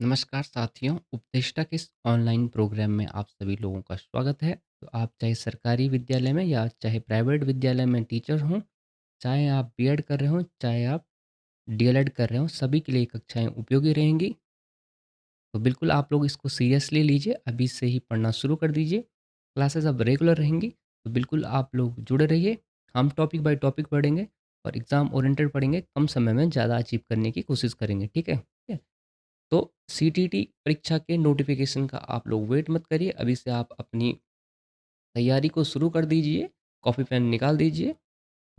नमस्कार साथियों, उपदेष्टा के इस ऑनलाइन प्रोग्राम में आप सभी लोगों का स्वागत है। तो आप चाहे सरकारी विद्यालय में या चाहे प्राइवेट विद्यालय में टीचर हों, चाहे आप बीएड कर रहे हों, चाहे आप डीएलएड कर रहे हों, सभी के लिए ये कक्षाएँ उपयोगी रहेंगी। तो बिल्कुल आप लोग इसको सीरियसली लीजिए, अभी से ही पढ़ना शुरू कर दीजिए। क्लासेस अब रेगुलर रहेंगी, तो बिल्कुल आप लोग जुड़े रहिए। हम टॉपिक बाय टॉपिक पढ़ेंगे और एग्ज़ाम ओरिएंटेड पढ़ेंगे, कम समय में ज़्यादा अचीव करने की कोशिश करेंगे, ठीक है? ठीक है? तो सीटीटी परीक्षा के नोटिफिकेशन का आप लोग वेट मत करिए, अभी से आप अपनी तैयारी को शुरू कर दीजिए, कॉपी पेन निकाल दीजिए।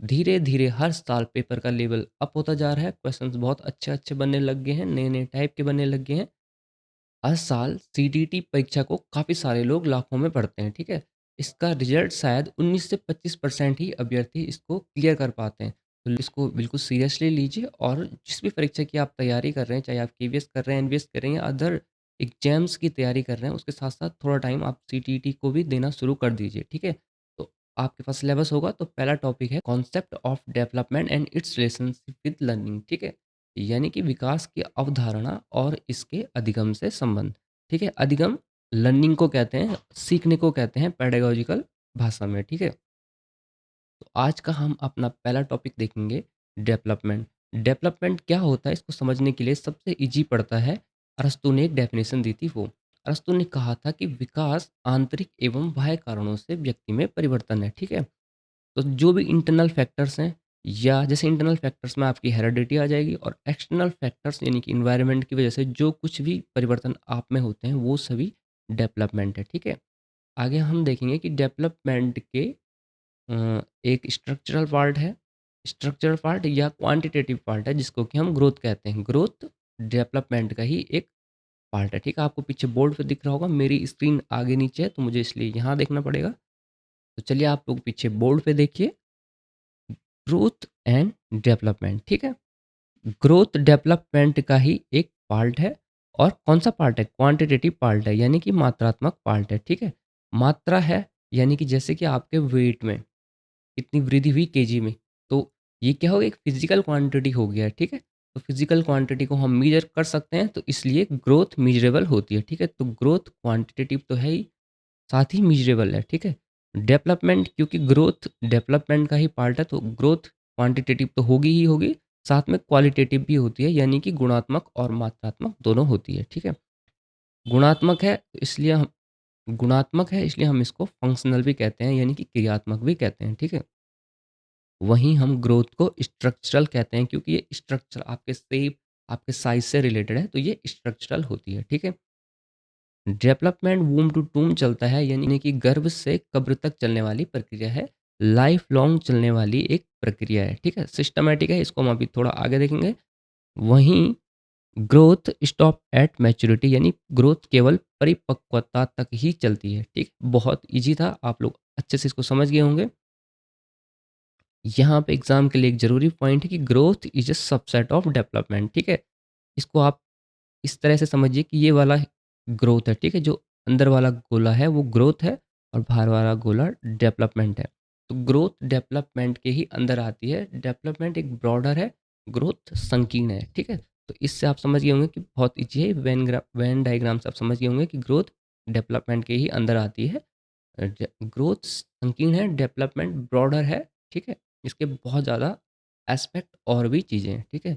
धीरे-धीरे हर साल पेपर का लेवल अप होता जा रहा है, क्वेश्चंस बहुत अच्छे-अच्छे बनने लग गए हैं, नए-नए टाइप के बनने लग गए हैं। हर साल सीटीटी परीक्षा को काफ़ी सारे लोग लाखों में पढ़ते हैं, ठीक है? इसका रिजल्ट शायद 19 से 25% ही अभ्यर्थी इसको क्लियर कर पाते हैं। तो इसको बिल्कुल सीरियसली लीजिए और जिस भी परीक्षा की आप तैयारी कर रहे हैं, चाहे आप केवीएस कर रहे हैं, एनवीएस कर रहे हैं या अदर एग्ज़ाम्स की तैयारी कर रहे हैं, उसके साथ-साथ थोड़ा टाइम आप सीटीटी को भी देना शुरू कर दीजिए, ठीक है? तो आपके पास सिलेबस होगा तो पहला टॉपिक है concept of development and it's relationship with learning, ठीक है? यानी कि विकास की अवधारणा और इसके अधिगम से संबंध। ठीक है? अधिगम लर्निंग को कहते हैं, सीखने को कहते हैं पेडागॉजिकल भाषा में, ठीक है? तो आज का हम अपना पहला टॉपिक देखेंगे डेवलपमेंट। डेवलपमेंट क्या होता है इसको समझने के लिए सबसे ईज़ी पड़ता है, अरस्तू ने एक डेफिनेशन दी थी वो। अरस्तू ने कहा था कि विकास आंतरिक एवं बाह्य कारणों से व्यक्ति में परिवर्तन है, ठीक है? तो जो भी इंटरनल फैक्टर्स हैं या जैसे इंटरनल फैक्टर्स में आपकी हेरेडिटी आ जाएगी और एक्सटर्नल फैक्टर्स यानी कि इन्वायरमेंट की वजह से जो कुछ भी परिवर्तन आप में होते हैं वो सभी डेवलपमेंट है, ठीक है? आगे हम देखेंगे कि डेवलपमेंट के एक स्ट्रक्चरल पार्ट है, स्ट्रक्चरल पार्ट या क्वांटिटेटिव पार्ट है जिसको कि हम ग्रोथ कहते हैं। ग्रोथ डेवलपमेंट का ही एक पार्ट है, ठीक है? आपको पीछे बोर्ड पे दिख रहा होगा, मेरी स्क्रीन आगे नीचे है तो मुझे इसलिए यहाँ देखना पड़ेगा। तो चलिए आप लोग पीछे बोर्ड पे देखिए, ग्रोथ एंड डेवलपमेंट, ठीक है? ग्रोथ डेवलपमेंट का ही एक पार्ट है और कौन सा पार्ट है? क्वांटिटेटिव पार्ट है यानी कि मात्रात्मक पार्ट है, ठीक है? मात्रा है यानी कि जैसे कि आपके वेट में कितनी वृद्धि हुई केजी में, तो ये क्या हो गया? एक फिजिकल क्वांटिटी हो गया, ठीक है? तो फिजिकल क्वांटिटी को हम मेजर कर सकते हैं तो इसलिए ग्रोथ मेजरेबल होती है, ठीक है? तो ग्रोथ क्वांटिटेटिव तो है ही, साथ ही मेजरेबल है, ठीक है? डेवलपमेंट क्योंकि ग्रोथ डेवलपमेंट का ही पार्ट है तो ग्रोथ क्वांटिटेटिव तो होगी ही होगी, साथ में क्वालिटेटिव भी होती है यानी कि गुणात्मक और मात्रात्मक दोनों होती है, ठीक है? गुणात्मक है तो इसलिए हम गुणात्मक है इसलिए हम इसको फंक्शनल भी कहते हैं यानी कि क्रियात्मक भी कहते हैं, ठीक है? वहीं हम ग्रोथ को स्ट्रक्चरल कहते हैं क्योंकि ये स्ट्रक्चर आपके शेप, आपके साइज़ से रिलेटेड है तो ये स्ट्रक्चरल होती है, ठीक है? डेवलपमेंट वूम टू टूम चलता है यानी कि गर्भ से कब्र तक चलने वाली प्रक्रिया है। लाइफ लॉन्ग चलने वाली एक प्रक्रिया है, ठीक है? सिस्टमैटिक है, इसको हम अभी थोड़ा आगे देखेंगे। वहीं ग्रोथ स्टॉप एट मैच्योरिटी यानी ग्रोथ केवल परिपक्वता तक ही चलती है, ठीक? बहुत ईज़ी था, आप लोग अच्छे से इसको समझ गए होंगे। यहाँ पे एग्ज़ाम के लिए एक ज़रूरी पॉइंट है कि growth is a subset of development, ठीक है? इसको आप इस तरह से समझिए कि ये वाला ग्रोथ है, ठीक है? जो अंदर वाला गोला है वो ग्रोथ है और बाहर वाला गोला डेवलपमेंट है। तो ग्रोथ डेवलपमेंट के ही अंदर आती है। डेवलपमेंट एक ब्रॉडर है, ग्रोथ संकीर्ण है, ठीक है? तो इससे आप समझ गए होंगे कि बहुत ईज़ी है, वेन डायग्राम से आप समझ गए होंगे कि ग्रोथ डेवलपमेंट के ही अंदर आती है। ग्रोथ संकीर्ण है, डेवलपमेंट ब्रॉडर है, ठीक है? इसके बहुत ज़्यादा एस्पेक्ट और भी चीज़ें हैं, ठीक है?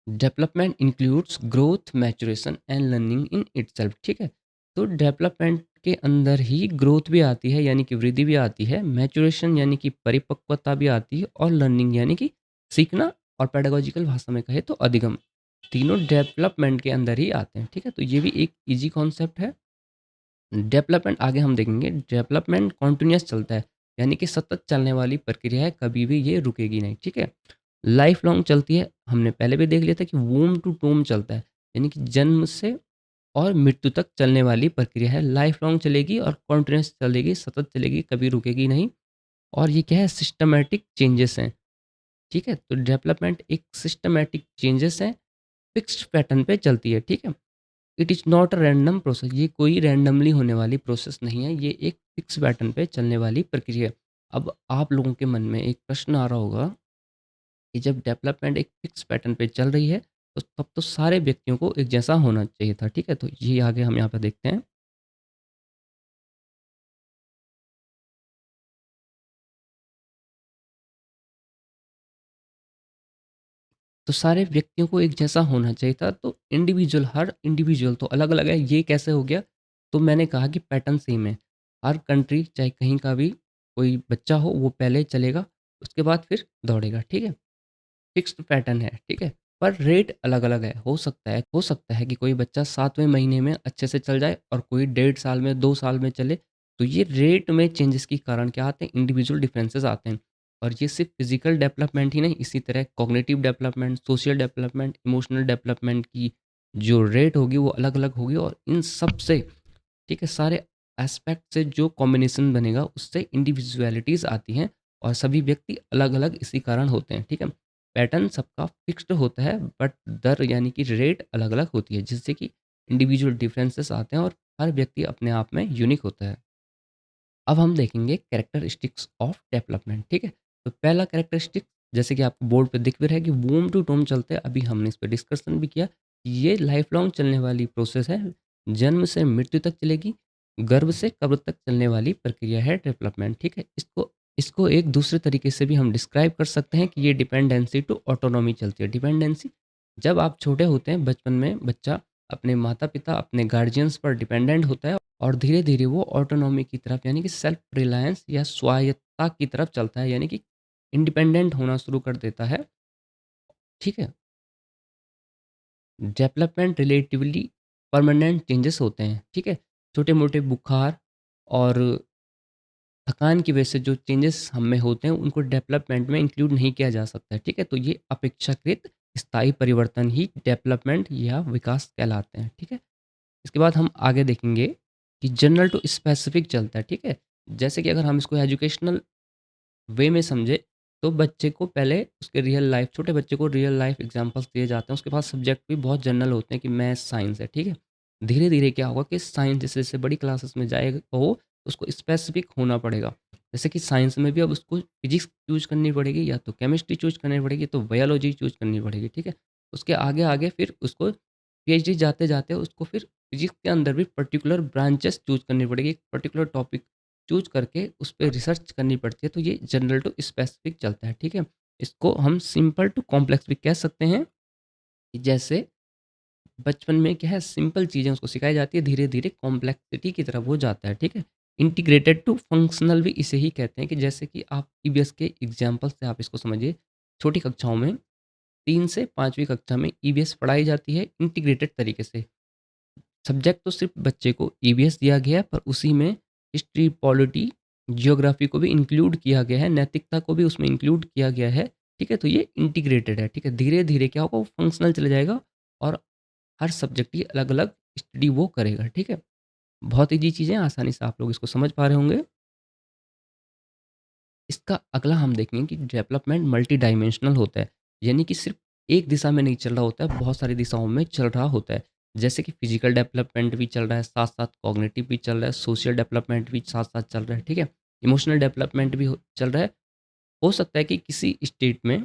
Development includes growth, maturation and learning in itself, ठीक है? तो डेवलपमेंट के अंदर ही ग्रोथ भी आती है यानी कि वृद्धि भी आती है, मैच्योरेशन यानी कि परिपक्वता भी आती है और लर्निंग यानी कि सीखना और पेडागॉजिकल भाषा में कहे तो अधिगम। तीनों डेवलपमेंट के अंदर ही आते हैं, ठीक है? तो ये भी एक ईज़ी कॉन्सेप्ट है। डेवलपमेंट आगे हम देखेंगे, डेवलपमेंट कंटिन्यूअस चलता है, यानी कि सतत चलने वाली प्रक्रिया है, कभी भी ये रुकेगी नहीं, ठीक है? लाइफ लॉन्ग चलती है, हमने पहले भी देख लिया था कि वूम टू टूम चलता है, यानी कि जन्म से और मृत्यु तक चलने वाली प्रक्रिया है, लाइफ लॉन्ग चलेगी और कंटिन्यूअस चलेगी, सतत चलेगी, कभी रुकेगी नहीं। और ये क्या है? सिस्टमैटिक चेंजेस हैं, ठीक है? तो डेवलपमेंट एक सिस्टमैटिक चेंजेस है, फिक्स्ड पैटर्न पे चलती है, ठीक है? It is not a random process, ये कोई रैंडमली होने वाली प्रोसेस नहीं है, ये एक फिक्स पैटर्न पे चलने वाली प्रक्रिया है। अब आप लोगों के मन में एक प्रश्न आ रहा होगा कि जब डेवलपमेंट एक फिक्स पैटर्न पे चल रही है, तो तब तो सारे व्यक्तियों को एक जैसा होना चाहिए था, ठीक है? तो ये आगे हम यहाँ पे देखते हैं। तो सारे व्यक्तियों को एक जैसा होना चाहिए था, तो इंडिविजुअल हर इंडिविजुअल तो अलग-अलग है, ये कैसे हो गया? तो मैंने कहा कि पैटर्न सेम है। हर कंट्री चाहे कहीं का भी कोई बच्चा हो, वो पहले चलेगा, उसके बाद फिर दौड़ेगा, ठीक है? फिक्स्ड पैटर्न है, ठीक है? पर रेट अलग-अलग है। हो सकता है कि कोई बच्चा 7वें महीने में अच्छे से चल जाए और कोई डेढ़ साल में, 2 साल में चले। तो ये रेट में चेंजेस के कारण क्या आते हैं, इंडिविजुअल डिफरेंसेस आते हैं। और ये सिर्फ़ फिज़िकल डेवलपमेंट ही नहीं, इसी तरह cognitive development, social development, emotional development की जो रेट होगी, वो अलग-अलग होगी और इन सब से ठीक है, सारे एस्पेक्ट से जो कॉम्बिनेशन बनेगा उससे इंडिविजुअलिटीज़ आती हैं और सभी व्यक्ति अलग-अलग इसी कारण होते हैं, ठीक है? पैटर्न सबका फिक्स्ड होता है बट दर यानी कि रेट अलग-अलग होती है जिससे कि इंडिविजुअल डिफरेंसेस आते हैं और हर व्यक्ति अपने आप में यूनिक होता है। अब हम देखेंगे कैरेक्टरिस्टिक्स ऑफ डेवलपमेंट, ठीक है? तो पहला कैरेक्टरिस्टिक जैसे कि आपको बोर्ड पे दिख भी रहा है कि वूम्ब टू टूम्ब चलते हैं, अभी हमने इस पे डिस्कशन भी किया। ये लाइफ लॉन्ग चलने वाली प्रोसेस है, जन्म से मृत्यु तक चलेगी, गर्भ से कब्र तक चलने वाली प्रक्रिया है डेवलपमेंट, ठीक है? इसको इसको एक दूसरे तरीके से भी हम डिस्क्राइब कर सकते हैं कि ये डिपेंडेंसी टू ऑटोनॉमी चलती है। डिपेंडेंसी जब आप छोटे होते हैं, बचपन में बच्चा अपने माता-पिता, अपने गार्डियंस पर डिपेंडेंट होता है और धीरे-धीरे वो ऑटोनॉमी की तरफ यानी कि सेल्फ रिलायंस या स्वायत्तता की तरफ चलता है, यानी कि इंडिपेंडेंट होना शुरू कर देता है, ठीक है? डेवलपमेंट रिलेटिवली परमानेंट चेंजेस होते हैं, ठीक है? छोटे-मोटे बुखार और थकान की वजह से जो चेंजेस हम में होते हैं, उनको डेवलपमेंट में इंक्लूड नहीं किया जा सकता है, ठीक है? तो ये अपेक्षाकृत स्थायी परिवर्तन ही डेवलपमेंट या विकास कहलाते हैं, ठीक है? इसके बाद हम आगे देखेंगे कि जनरल टू स्पेसिफिक चलता है, ठीक है? जैसे कि अगर हम इसको एजुकेशनल वे में समझे, तो बच्चे को पहले उसके रियल लाइफ़ छोटे बच्चे को रियल लाइफ़ एग्ज़ाम्पल्स दिए जाते हैं, उसके पास सब्जेक्ट भी बहुत जनरल होते हैं कि मैथ्स, साइंस है, ठीक है? धीरे-धीरे क्या होगा कि साइंस जैसे-जैसे बड़ी क्लासेस में जाएगा वो, उसको स्पेसिफ़िक होना पड़ेगा। जैसे कि साइंस में भी अब उसको फिज़िक्स चूज़ करनी पड़ेगी या तो केमिस्ट्री चूज़ करनी पड़ेगी, तो बायोलॉजी चूज़ करनी पड़ेगी, ठीक है? उसके आगे-आगे फिर उसको पीएचडी जाते-जाते उसको फिर फिज़िक्स के अंदर भी पर्टिकुलर ब्रांचेस चूज़ करनी पड़ेगी, एक पर्टिकुलर टॉपिक चूज़ करके उस पे रिसर्च करनी पड़ती है, तो ये जनरल टू स्पेसिफिक चलता है, ठीक है? इसको हम सिंपल टू कॉम्प्लेक्स भी कह सकते हैं कि जैसे बचपन में क्या है सिंपल चीज़ें उसको सिखाई जाती है, धीरे-धीरे कॉम्प्लेक्सिटी की तरफ वो जाता है, ठीक है? इंटीग्रेटेड टू फंक्शनल भी इसे ही कहते हैं कि जैसे कि आप ईवीएस के एग्ज़ाम्पल से आप इसको समझिए, छोटी कक्षाओं में 3 से 5वीं कक्षा में ईवीएस पढ़ाई जाती है इंटीग्रेटेड तरीके से। सब्जेक्ट तो सिर्फ़ बच्चे को ईवीएस दिया गया है, पर उसी में हिस्ट्री, पॉलिटी, जियोग्राफ़ी को भी इंक्लूड किया गया है, नैतिकता को भी उसमें इंक्लूड किया गया है, ठीक है? तो ये इंटीग्रेटेड है, ठीक है? धीरे-धीरे क्या होगा वो फंक्शनल चला जाएगा और हर सब्जेक्ट की अलग-अलग स्टडी वो करेगा, ठीक है? बहुत ईज़ी चीज़ें हैं, आसानी से आप लोग इसको समझ पा रहे होंगे। इसका अगला हम देखेंगे कि डेवलपमेंट मल्टी डायमेंशनल होता है, यानी कि सिर्फ़ एक दिशा में नहीं चल रहा होता है, बहुत सारी दिशाओं में चल रहा होता है। जैसे कि फिज़िकल डेवलपमेंट भी चल रहा है, साथ-साथ कॉग्निटिव भी चल रहा है, सोशल डेवलपमेंट भी साथ-साथ चल रहा है, ठीक है? इमोशनल डेवलपमेंट भी चल रहा है। हो सकता है कि किसी स्टेट में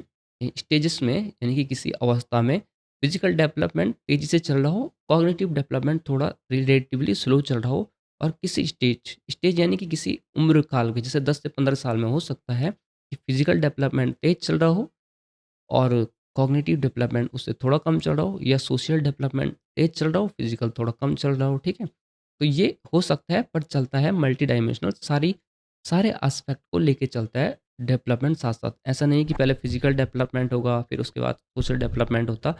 स्टेजेस में यानी कि किसी अवस्था में फिजिकल डेवलपमेंट तेज़ी से चल रहा हो, कॉग्निटिव डेवलपमेंट थोड़ा रिलेटिवली स्लो चल रहा हो और किसी स्टेज स्टेज यानी कि किसी उम्र काल के जैसे 10 से 15 साल में हो सकता है कि फिजिकल डेवलपमेंट तेज़ चल रहा हो और कॉग्निटिव डेवलपमेंट उससे थोड़ा कम चल रहा हो या सोशल डेवलपमेंट तेज़ चल रहा हो, फिजिकल थोड़ा कम चल रहा हो, ठीक है? तो ये हो सकता है पर चलता है मल्टी डायमेंशनल सारे एस्पेक्ट को लेके चलता है डेवलपमेंट साथ-साथ। ऐसा नहीं है कि पहले फिजिकल डेवलपमेंट होगा, फिर उसके बाद सोशल डेवलपमेंट होता।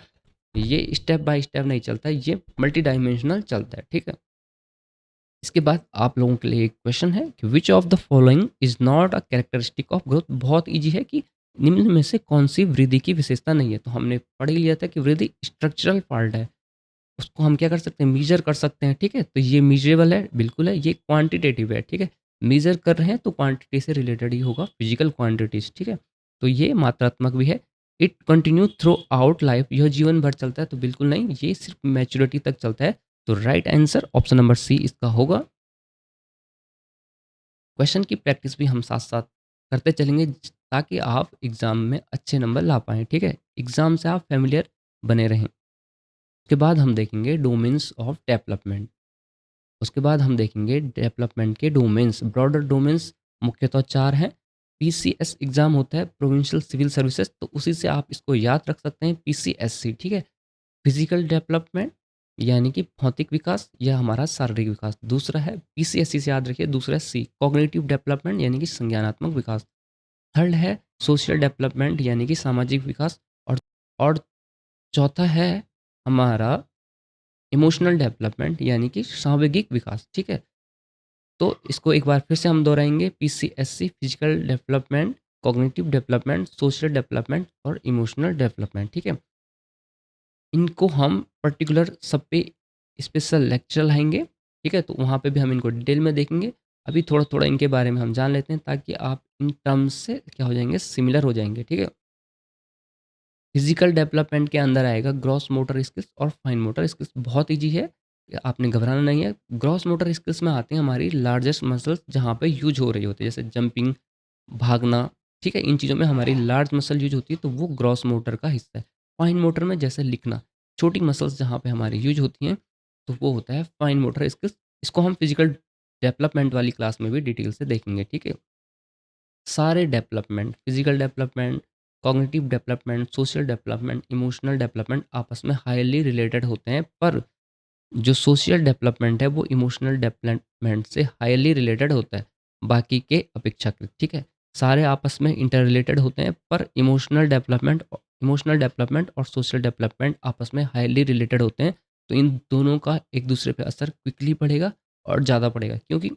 ये स्टेप बाय स्टेप नहीं चलता है, ये मल्टी डायमेंशनल चलता है, ठीक है? इसके बाद आप लोगों के लिए एक क्वेश्चन है कि which of the following is not a characteristic of growth? बहुत ईज़ी है कि निम्न में से कौन-सी वृद्धि की विशेषता नहीं है? तो हमने पढ़ ही लिया था कि वृद्धि स्ट्रक्चरल पार्ट है। उसको हम क्या कर सकते हैं? मीज़र कर सकते हैं, ठीक है? तो ये मीज़रेबल है, बिल्कुल है। ये क्वांटिटेटिव है, ठीक है? मीज़र कर रहे हैं तो क्वांटिटी से रिलेटेड ही होगा, फिज़िकल क्वांटिटीज़, ठीक है? तो ये मात्रात्मक भी है। It continue through out life, यह जीवन भर चलता है, तो बिल्कुल नहीं, ये सिर्फ़ मैच्योरिटी तक चलता है। तो right answer option number C इसका होगा। क्वेश्चन की प्रैक्टिस भी हम साथ-साथ करते चलेंगे ताकि आप एग्ज़ाम में अच्छे नंबर ला पाएँ, ठीक है? एग्ज़ाम से आप फ़ैमिलियर बने रहें। उसके बाद हम देखेंगे डोमेन्स ऑफ डेवलपमेंट। उसके बाद हम देखेंगे डेवलपमेंट के डोमेन्स, ब्रॉडर डोमेन्स मुख्यतः 4 हैं। पीसीएस एग्ज़ाम होता है, प्रोविंशियल सिविल सर्विसेज़, तो उसी से आप इसको याद रख सकते हैं पीसीएससी, ठीक है? फिज़िकल डेवलपमेंट यानी कि भौतिक विकास या हमारा शारीरिक विकास। दूसरा है पीसीएससी से याद रखिए, दूसरा है सी कॉग्निटिव डेवलपमेंट यानी कि संज्ञानात्मक विकास। थर्ड है सोशल डेवलपमेंट यानी कि सामाजिक विकास और और चौथा है हमारा इमोशनल डेवलपमेंट यानी कि सांवेगिक विकास, ठीक है? तो इसको एक बार फिर से हम दोहराएँगे PCSC physical development, cognitive development, social development और इमोशनल डेवलपमेंट, ठीक है? इनको हम पर्टिकुलर सब पे स्पेशल लेक्चर लाएँगे, ठीक है? तो वहाँ पे भी हम इनको डिटेल में देखेंगे। अभी थोड़ा-थोड़ा इनके बारे में हम जान लेते हैं ताकि आप इन टर्म्स से क्या हो जाएँगे, सिमिलर हो जाएँगे, ठीक है? फिजिकल डेवलपमेंट के अंदर आएगा ग्रॉस मोटर स्किल्स और फाइन मोटर स्किल्स। बहुत ईजी है, आपने घबराना नहीं है। ग्रॉस मोटर स्किल्स में आते हैं हमारी लार्जेस्ट मसल्स जहाँ पे यूज हो रही होती है, जैसे जंपिंग, भागना, ठीक है? इन चीज़ों में हमारी लार्ज मसल यूज होती है, तो वो ग्रॉस मोटर का हिस्सा है। फाइन मोटर में जैसे लिखना, छोटी मसल्स जहाँ पे हमारी यूज होती हैं, तो वो होता है फाइन मोटर स्किल्स। इसको हम फिजिकल डेवलपमेंट वाली क्लास में भी डिटेल से देखेंगे, ठीक है? सारे development, physical development, cognitive development, social development, emotional development आपस में हाईली रिलेटेड होते हैं, पर जो सोशल डेवलपमेंट है वो इमोशनल डेवलपमेंट से हाईली रिलेटेड होता है, बाकी के अपेक्षाकृत, ठीक है? सारे आपस में इंटर रिलेटेड होते हैं, पर इमोशनल डेवलपमेंट और सोशल डेवलपमेंट आपस में हाईली रिलेटेड होते हैं। तो इन दोनों का एक दूसरे पे असर क्विकली पड़ेगा और ज़्यादा पड़ेगा, क्योंकि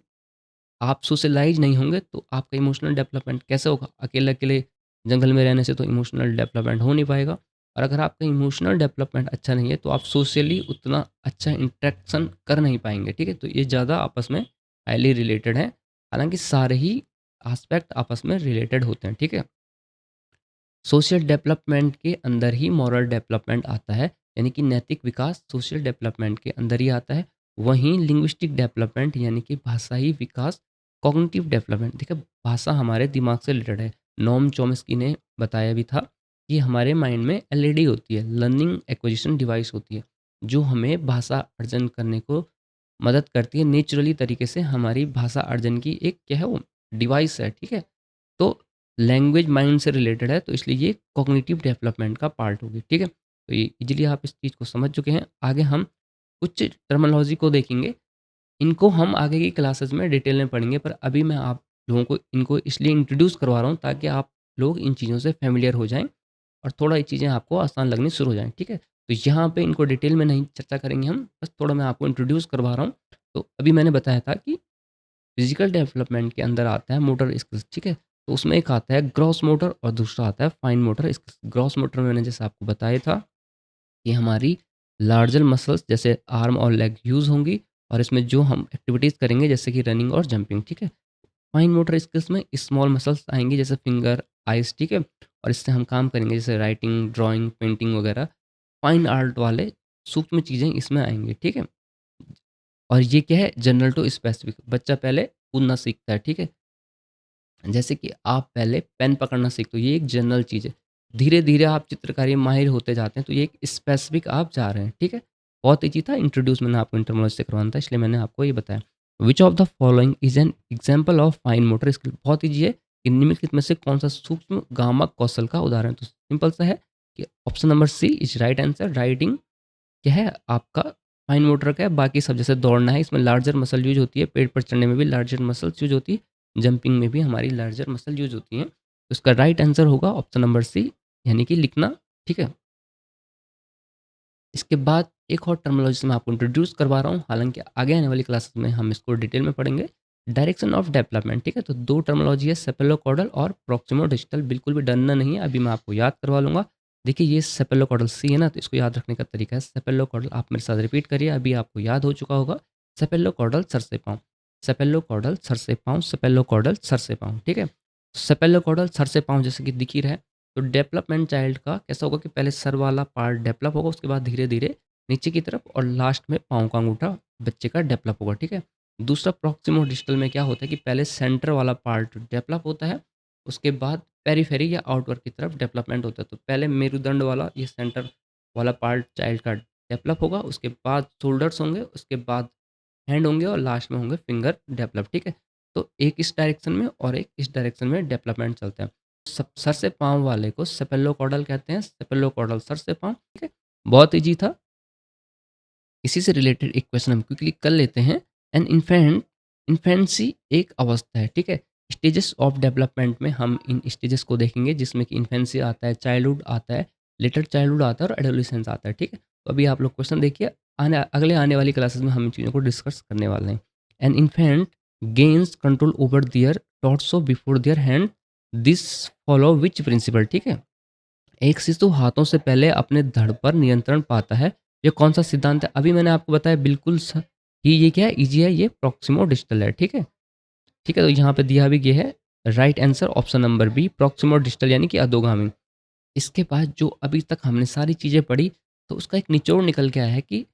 आप सोशलाइज नहीं होंगे तो आपका इमोशनल डेवलपमेंट कैसे होगा? अकेले-अकेले जंगल में रहने से तो इमोशनल डेवलपमेंट हो नहीं पाएगा। और अगर आपका इमोशनल डेवलपमेंट अच्छा नहीं है तो आप सोशली उतना अच्छा इंटरेक्शन कर नहीं पाएँगे, ठीक है? तो ये ज़्यादा आपस में हाईली रिलेटेड हैं। हालाँकि सारे ही एस्पेक्ट आपस में रिलेटेड होते हैं, ठीक है? सोशल डेवलपमेंट के अंदर ही मॉरल डेवलपमेंट आता है, यानी कि नैतिक विकास सोशल डेवलपमेंट के अंदर ही आता है। वहीं लिंग्विस्टिक डेवलपमेंट यानी कि भाषाई विकास कॉग्निटिव डेवलपमेंट, देखिए भाषा हमारे दिमाग से रिलेटेड है। नोम चॉम्स्की ने बताया भी था कि हमारे माइंड में एलईडी होती है, लर्निंग एक्विजिशन डिवाइस होती है, जो हमें भाषा अर्जन करने को मदद करती है। नेचुरली तरीके से हमारी भाषा अर्जन की एक क्या है वो डिवाइस है, ठीक है? तो लैंग्वेज माइंड से रिलेटेड है, तो इसलिए ये कॉग्निटिव डेवलपमेंट का पार्ट होगी, ठीक है? तो ये इजीली आप इस चीज़ को समझ चुके हैं। आगे हम कुछ टर्मिनोलॉजी को देखेंगे। इनको हम आगे की क्लासेस में डिटेल में पढ़ेंगे, पर अभी मैं आप लोगों को इनको इसलिए इंट्रोड्यूस करवा रहा हूँ ताकि आप लोग इन चीज़ों से फ़ैमिलियर हो जाएँ और थोड़ा ये चीज़ें आपको आसान लगनी शुरू हो जाएँ, ठीक है? तो यहाँ पे इनको डिटेल में नहीं चर्चा करेंगे हम, बस थोड़ा मैं आपको इंट्रोड्यूस करवा रहा हूँ। तो अभी मैंने बताया था कि फिजिकल डेवलपमेंट के अंदर आता है मोटर स्किल्स, ठीक है? तो उसमें एक आता है ग्रॉस मोटर और दूसरा आता है fine motor skills. Gross motor में मैंने जैसे आपको बताया था कि हमारी लार्जर मसल्स जैसे आर्म और लेग यूज़ होंगी और इसमें जो हम एक्टिविटीज़ करेंगे जैसे कि रनिंग और जंपिंग, ठीक है? फाइन मोटर स्किल्स में स्मॉल मसल्स आएँगी जैसे फिंगर, आइज़, ठीक है? और इससे हम काम करेंगे जैसे राइटिंग, ड्राइंग, पेंटिंग वगैरह। फाइन आर्ट वाले सूक्ष्म चीज़ें इसमें आएँगी, ठीक है? और ये क्या है जनरल टू स्पेसिफिक, बच्चा पहले कूदना सीखता है, ठीक है? जैसे कि आप पहले पेन पकड़ना सीखते हो, ये एक जनरल चीज़ है। धीरे-धीरे आप चित्रकारी में माहिर होते जाते हैं, तो ये एक स्पेसिफिक आप जा रहे हैं, ठीक है? बहुत ईज़ी था, इंट्रोड्यूस मैंने आपको टर्मिनोलॉजी से करवाना था, इसलिए मैंने आपको ये बताया। Which of the following is an example of fine motor skill? बहुत ईज़ी है कि निम्नलिखित में से कौन-सा सूक्ष्म गामक कौशल का उदाहरण है? तो सिंपल सा है कि option number C is right answer. Writing क्या है आपका फाइन मोटर का है, बाकी सब जैसे दौड़ना है इसमें लार्जर मसल यूज़ होती है, पेड़ पर चढ़ने में भी लार्जर मसल्स यूज़ होती है, जंपिंग में भी हमारी लार्जर मसल यूज़ होती हैं। तो इसका राइट आंसर होगा ऑप्शन नंबर सी यानी कि लिखना, ठीक है? इसके बाद एक और टर्मिनोलॉजी से मैं आपको इंट्रोड्यूस करवा रहा हूँ, हालाँकि आगे आने वाली क्लासेस में हम इसको डिटेल में पढ़ेंगे। डायरेक्शन ऑफ डेवलपमेंट, ठीक है? तो 2 टर्मिनोलॉजी है सेफेलोकॉर्डल और प्रॉक्सिमो डिजिटल, बिल्कुल भी डरना नहीं है, अभी मैं आपको याद करवा लूँगा। देखिए ये सेफेलोकॉर्डल सी है ना, तो इसको याद रखने का तरीका है सेफेलोकॉर्डल, आप मेरे साथ रिपीट करिए, अभी आपको याद हो चुका होगा। सेफेलोकॉर्डल सर से पाँव, सेफेलोकॉर्डल सर से पाँव, सेफेलोकॉर्डल सर से पाँव, ठीक है? सेफेलोकॉर्डल सर से पाँव जैसे कि दिख ही रहा है, तो डेवलपमेंट चाइल्ड का कैसा होगा कि पहले सर वाला पार्ट डेवलप होगा, उसके बाद धीरे-धीरे नीचे की तरफ और लास्ट में पाँव का अंगूठा बच्चे का डेवलप होगा, ठीक है? दूसरा प्रॉक्सिमो डिस्टल में क्या होता है कि पहले सेंटर वाला पार्ट डेवलप होता है, उसके बाद पेरिफेरी या आउटवर्ड की तरफ डेवलपमेंट होता है। तो पहले मेरुदंड वाला ये सेंटर वाला पार्ट चाइल्ड का डेवलप होगा, उसके बाद शोल्डर्स होंगे, उसके बाद हैंड होंगे और लास्ट में होंगे फिंगर डेवलप, ठीक है? तो एक इस डायरेक्शन में और एक इस डायरेक्शन में डेवलपमेंट चलता है। सब सर से पाँव वाले को सेपेलोकॉर्डल कहते हैं, सेपेलोकॉर्डल सर से पाँव, ठीक है? बहुत ईज़ी था। इसी से रिलेटेड एक क्वेश्चन हम क्विकली कर लेते हैं। एन इन्फेंसी एक अवस्था है, ठीक है? स्टेजेस ऑफ डेवलपमेंट में हम इन स्टेजेस को देखेंगे जिसमें कि इन्फेंसी आता है, चाइल्डहुड आता है, लेटर चाइल्डहुड आता है और एडोलेसेंस आता है, ठीक है? तो अभी आप लोग क्वेश्चन देखिए, अगले आने वाली क्लासेस में हम इन चीज़ों को डिस्कस करने वाले हैं। An infant gains control over their torso before their hand, this follow which principle, ठीक है? एक शिशु हाथों से पहले अपने धड़ पर नियंत्रण पाता है। ये कौन-सा सिद्धांत है? अभी मैंने आपको बताया बिल्कुल कि ये क्या है? ईज़ी है, ये प्रॉक्सिमो डिस्टल है, ठीक है? ठीक है, तो यहाँ पे दिया भी ये है right answer option number B proximo distal यानी कि अधोगामी। इसके बाद जो अभी तक हमने सारी चीज़ें पढ़ी, तो उसका एक निचोड़ निकल के आया है कि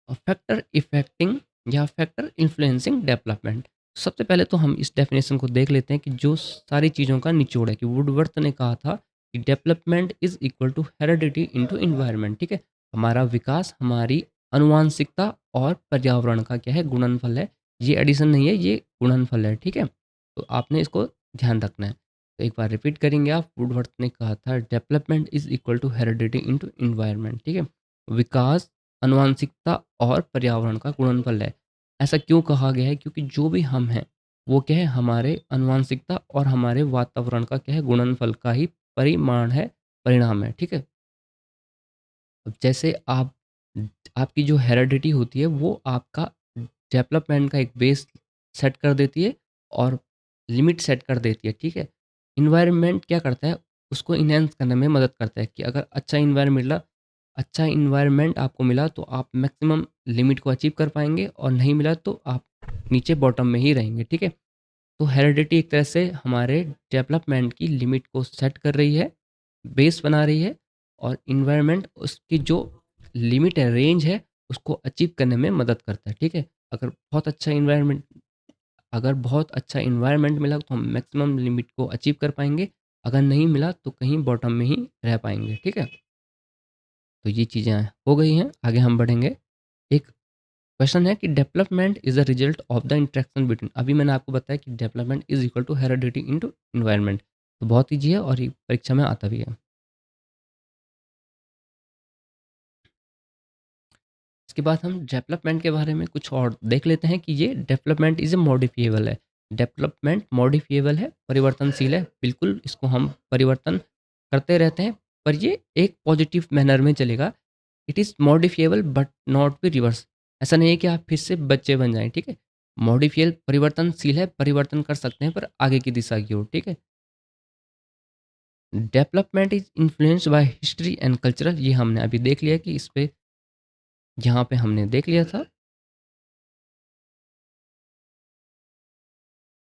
फैक्टर इफेक्टिंग या फैक्टर इन्फ्लुएंसिंग डेवलपमेंट। सबसे पहले तो हम इस डेफिनेशन को देख लेते हैं कि जो सारी चीज़ों का निचोड़ है कि वुडवर्थ ने कहा था कि development is equal to heredity into environment, ठीक है? हमारा विकास हमारी आनुवांशिकता और पर्यावरण का क्या है? गुणनफल है। ये एडिशन नहीं है, ये गुणनफल है, ठीक है? तो आपने इसको ध्यान रखना है। तो एक बार रिपीट करेंगे आप, वुडवर्थ ने कहा था development is equal to heredity into environment, ठीक है? विकास आनुवांशिकता और पर्यावरण का गुणनफल है। ऐसा क्यों कहा गया है? क्योंकि जो भी हम हैं, वो क्या है? हमारे आनुवांशिकता और हमारे वातावरण का क्या है? गुणनफल का ही परिमाण है, परिणाम है, ठीक है? अब जैसे आपकी जो हेरिडिटी होती है, वो आपका डेवलपमेंट का एक बेस सेट कर देती है और लिमिट सेट कर देती है, ठीक है? एनवायरनमेंट क्या करता है? उसको एनहांस करने में मदद करता है कि अगर अच्छा एनवायरनमेंट आपको मिला तो आप मैक्सिमम लिमिट को अचीव कर पाएँगे और नहीं मिला तो आप नीचे बॉटम में ही रहेंगे, ठीक है? तो हेरिडिटी एक तरह से हमारे डेवलपमेंट की लिमिट को सेट कर रही है, बेस बना रही है और एनवायरनमेंट उसकी जो लिमिट है, रेंज है, उसको अचीव करने में मदद करता है, ठीक है? अगर बहुत अच्छा एनवायरनमेंट मिला तो हम मैक्सिमम लिमिट को अचीव कर पाएँगे, अगर नहीं मिला तो कहीं बॉटम में ही रह पाएँगे, ठीक है? तो ये चीज़ें हो गई हैं, आगे हम बढ़ेंगे। एक क्वेश्चन है कि development is a result of the interaction between, अभी मैंने आपको बताया कि development is equal to heredity into environment, तो बहुत ईज़ी है और ये परीक्षा में आता भी है। इसके बाद हम डेवलपमेंट के बारे में कुछ और देख लेते हैं कि ये डेवलपमेंट इज़ ए मॉडिफिएबल है। डेवलपमेंट मॉडिफिएबल है, परिवर्तनशील है, बिल्कुल इसको हम परिवर्तन करते रहते हैं, पर ये एक पॉजिटिव मैनर में चलेगा। It is modifiable but not be reverse, ऐसा नहीं है कि आप फिर से बच्चे बन जाएँ, ठीक है? मॉडिफियल परिवर्तनशील है, परिवर्तन कर सकते हैं पर आगे की दिशा की ओर, ठीक है? Development is influenced by history and cultural, ये हमने अभी देख लिया कि इस पे यहाँ पे हमने देख लिया था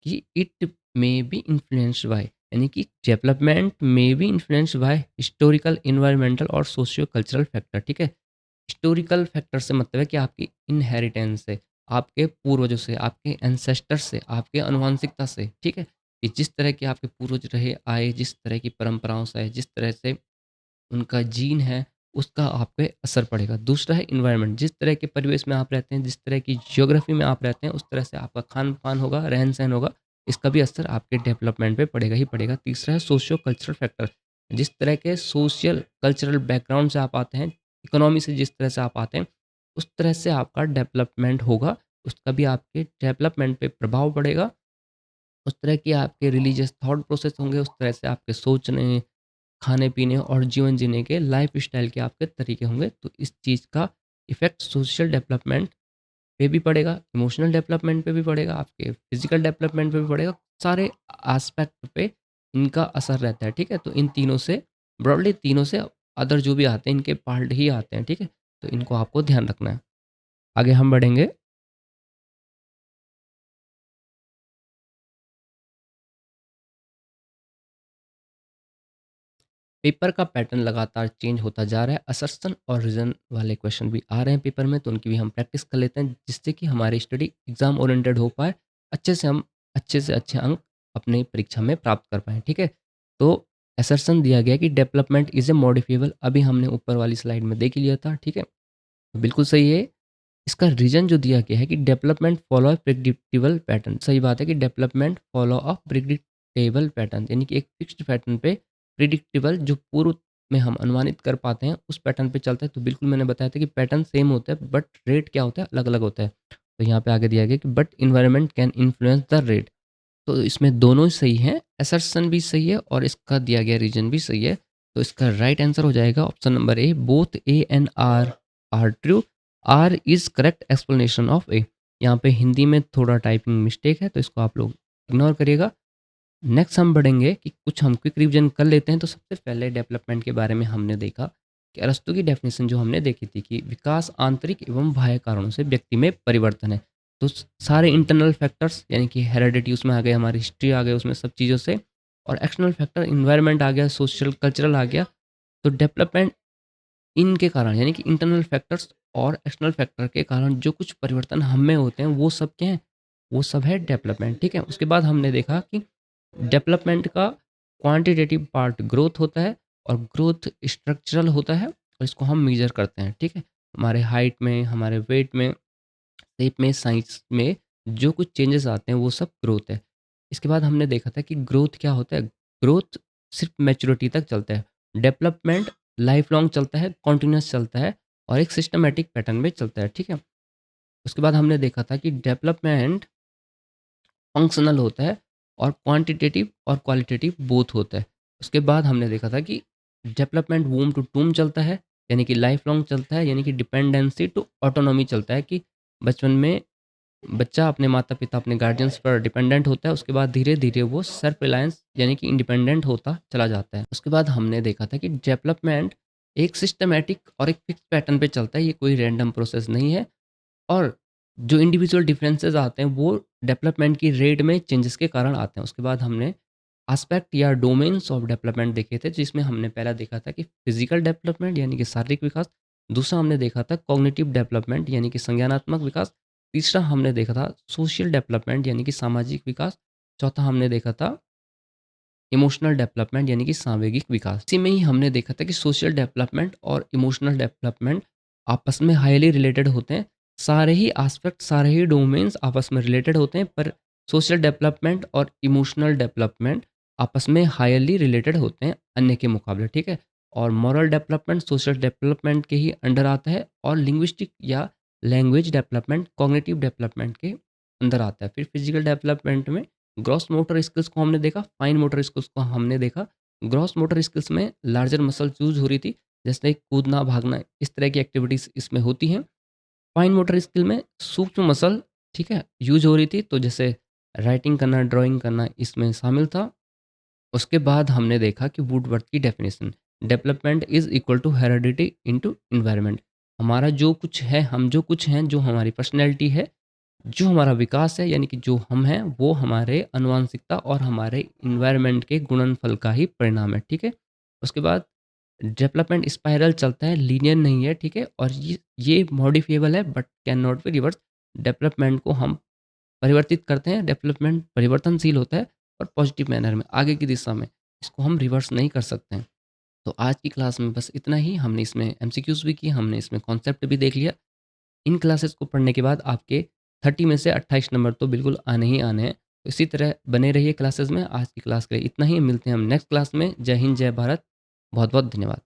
कि it may be influenced by, यानी कि development may be influenced by historical, environmental और सोशियो कल्चरल फैक्टर, ठीक है? हिस्टोरिकल फैक्टर से मतलब है कि आपकी इनहेरिटेंस से, आपके पूर्वजों से, आपके एंसेस्टर से, आपके आनुवंशिकता से, ठीक है? कि जिस तरह के आपके पूर्वज रहे आए, जिस तरह की परंपराओं से आए, जिस तरह से उनका जीन है, उसका आप पे असर पड़ेगा। दूसरा है एनवायरनमेंट, जिस तरह के परिवेश में आप रहते हैं, जिस तरह की ज्योग्राफी में आप रहते हैं, उस तरह से आपका खान-पान होगा, रहन-सहन होगा, इसका भी असर आपके डेवलपमेंट पे पड़ेगा ही पड़ेगा। तीसरा है सोशियो कल्चरल फैक्टर, जिस तरह के सोशल कल्चरल बैकग्राउंड से आप आते हैं, इकोनॉमी से जिस तरह से आप आते हैं, उस तरह से आपका डेवलपमेंट होगा, उसका भी आपके डेवलपमेंट पे प्रभाव पड़ेगा। उस तरह की आपके रिलीजियस थॉट प्रोसेस होंगे, उस तरह से आपके सोचने, खाने-पीने और जीवन जीने के लाइफ़स्टाइल के आपके तरीके होंगे। तो इस चीज़ का इफ़ेक्ट सोशल डेवलपमेंट पे भी पड़ेगा, इमोशनल डेवलपमेंट पे भी पड़ेगा, आपके फिज़िकल डेवलपमेंट पे भी पड़ेगा। सारे एस्पेक्ट पे इनका असर रहता है, ठीक है? तो इन तीनों से ब्रॉडली तीनों से अदर जो भी आते हैं, इनके पार्ट ही आते हैं, ठीक है? तो इनको आपको ध्यान रखना है। आगे हम बढ़ेंगे। पेपर का पैटर्न लगातार चेंज होता जा रहा है। असर्शन और रीज़न वाले क्वेश्चन भी आ रहे हैं पेपर में, तो उनकी भी हम प्रैक्टिस कर लेते हैं, जिससे कि हमारी स्टडी एग्ज़ाम ओरिएंटेड हो पाए, अच्छे से हम अच्छे से अच्छे अंक अपनी परीक्षा में प्राप्त कर पाएँ, ठीक है? तो असर्शन दिया गया है कि डेवलपमेंट इज़ ए मॉडिफिएबल, अभी हमने ऊपर वाली स्लाइड में देख ही लिया था, ठीक है? बिल्कुल सही है। इसका रीज़न जो दिया गया है कि development follow a predictable pattern. सही बात है कि development follow a predictable pattern, यानी कि एक फिक्स्ड पैटर्न पे, प्रिडिक्टेबल जो पूर्व में हम अनुमानित कर पाते हैं उस पैटर्न पे चलता है। तो बिल्कुल मैंने बताया था कि पैटर्न सेम होता है बट रेट क्या होता है, अलग-अलग होता है। तो यहाँ पे आगे दिया गया कि but environment can influence the rate. तो इसमें दोनों ही सही हैं, असर्शन भी सही है और इसका दिया गया रीज़न भी सही है। तो इसका राइट आंसर हो जाएगा option number A, both A and R true. R is correct explanation of A. यहाँ पे हिंदी में थोड़ा टाइपिंग मिस्टेक है तो इसको आप लोग इग्नोर करिएगा। नेक्स्ट हम बढ़ेंगे कि कुछ हम क्विक रिवीजन कर लेते हैं। तो सबसे पहले डेवलपमेंट के बारे में हमने देखा कि अरस्तू की डेफिनेशन जो हमने देखी थी कि विकास आंतरिक एवं बाह्य कारणों से व्यक्ति में परिवर्तन है। तो सारे इंटरनल फैक्टर्स यानी कि हेरेडिटी उसमें आ गए, हमारी हिस्ट्री आ गई उसमें सब चीज़ों से, और एक्सटर्नल फैक्टर इन्वायरमेंट आ गया, सोशल कल्चरल आ गया। तो डेवलपमेंट इनके कारण यानी कि इंटरनल फैक्टर्स और एक्सटर्नल फैक्टर के कारण जो कुछ परिवर्तन हम में होते हैं वो सब क्या है, वो सब है डेवलपमेंट। ठीक है, उसके बाद हमने देखा कि डेवलपमेंट का क्वांटिटेटिव पार्ट ग्रोथ होता है और ग्रोथ स्ट्रक्चरल होता है और इसको हम मेजर करते हैं। ठीक है, हमारे हाइट में, हमारे वेट में, शेप में, साइज में जो कुछ चेंजेस आते हैं वो सब ग्रोथ है। इसके बाद हमने देखा था कि ग्रोथ क्या होता है, ग्रोथ सिर्फ मैच्योरिटी तक चलता है। डेवलपमेंट लाइफ लॉन्ग चलता है, कॉन्टिन्यूस चलता है और एक सिस्टमेटिक पैटर्न में चलता है। ठीक है, उसके बाद हमने देखा था कि डेवलपमेंट फंक्शनल होता है और क्वांटिटेटिव और क्वालिटेटिव बोथ होता है। उसके बाद हमने देखा था कि डेवलपमेंट वूम टू टूम चलता है, यानी कि लाइफ लॉन्ग चलता है, यानी कि डिपेंडेंसी टू ऑटोनॉमी चलता है कि बचपन में बच्चा अपने माता-पिता, अपने गार्डियंस पर डिपेंडेंट होता है, उसके बाद धीरे-धीरे वो सेल्फ रिलायंस यानी कि इंडिपेंडेंट होता चला जाता है। उसके बाद हमने देखा था कि डेवलपमेंट एक सिस्टमैटिक और एक फिक्स पैटर्न पे चलता है, ये कोई रैंडम प्रोसेस नहीं है। और जो इंडिविजुअल डिफरेंसेस आते हैं वो डेवलपमेंट की रेट में चेंजेस के कारण आते हैं। उसके बाद हमने एस्पेक्ट या डोमेन्स ऑफ डेवलपमेंट देखे थे, जिसमें हमने पहला देखा था कि फिजिकल डेवलपमेंट यानी कि शारीरिक विकास, दूसरा हमने देखा था कॉग्निटिव डेवलपमेंट यानी कि संज्ञानात्मक विकास, तीसरा हमने देखा था सोशल डेवलपमेंट यानी कि सामाजिक विकास, चौथा हमने देखा था इमोशनल डेवलपमेंट यानी कि सांवेगिक विकास। इसी में ही हमने देखा था कि सोशल डेवलपमेंट और इमोशनल डेवलपमेंट आपस में हाईली रिलेटेड होते हैं। सारे ही एस्पेक्ट, सारे ही डोमेन्स आपस में रिलेटेड होते हैं, पर सोशल डेवलपमेंट और इमोशनल डेवलपमेंट आपस में हाईली रिलेटेड होते हैं अन्य के मुकाबले। ठीक है, और मॉरल डेवलपमेंट सोशल डेवलपमेंट के ही अंडर आता है और लिंग्विस्टिक या लैंग्वेज डेवलपमेंट कॉग्निटिव डेवलपमेंट के अंदर आता है। फिर फिजिकल डेवलपमेंट में ग्रॉस मोटर स्किल्स को हमने देखा, फाइन मोटर स्किल्स को हमने देखा। ग्रॉस मोटर स्किल्स में लार्जर मसल यूज़ हो रही थी, जैसे कूदना, भागना, इस तरह की एक्टिविटीज़ इसमें होती हैं। फाइन मोटर स्किल में सूक्ष्म मसल, ठीक है, यूज़ हो रही थी, तो जैसे राइटिंग करना, ड्राइंग करना इसमें शामिल था। उसके बाद हमने देखा कि वुडवर्थ की definition, development is equal to heredity into environment. हमारा जो कुछ है, हम जो कुछ हैं, जो हमारी पर्सनैलिटी है, जो हमारा विकास है यानी कि जो हम हैं वो हमारे आनुवंशिकता और हमारे इन्वायरमेंट के गुणनफल का ही परिणाम है। ठीक है, उसके बाद डेवलपमेंट स्पाइरल चलता है, लीनियर नहीं है। ठीक है, और ये मॉडिफिएबल है but can not be reverse. Development को हम परिवर्तित करते हैं, डेवलपमेंट परिवर्तनशील होता है और पॉजिटिव मैनर में आगे की दिशा में, इसको हम रिवर्स नहीं कर सकते हैं। तो आज की क्लास में बस इतना ही। हमने इसमें एमसीक्यूज भी किए, हमने इसमें कॉन्सेप्ट भी देख लिया। इन क्लासेस को पढ़ने के बाद आपके 30 में से 28 नंबर तो बिल्कुल आने ही आने हैं। तो इसी तरह बने रहिए क्लासेस में। आज की क्लास के लिए इतना ही, मिलते हैं हम नेक्स्ट क्लास में। जय हिंद, जय भारत। बहुत बहुत धन्यवाद।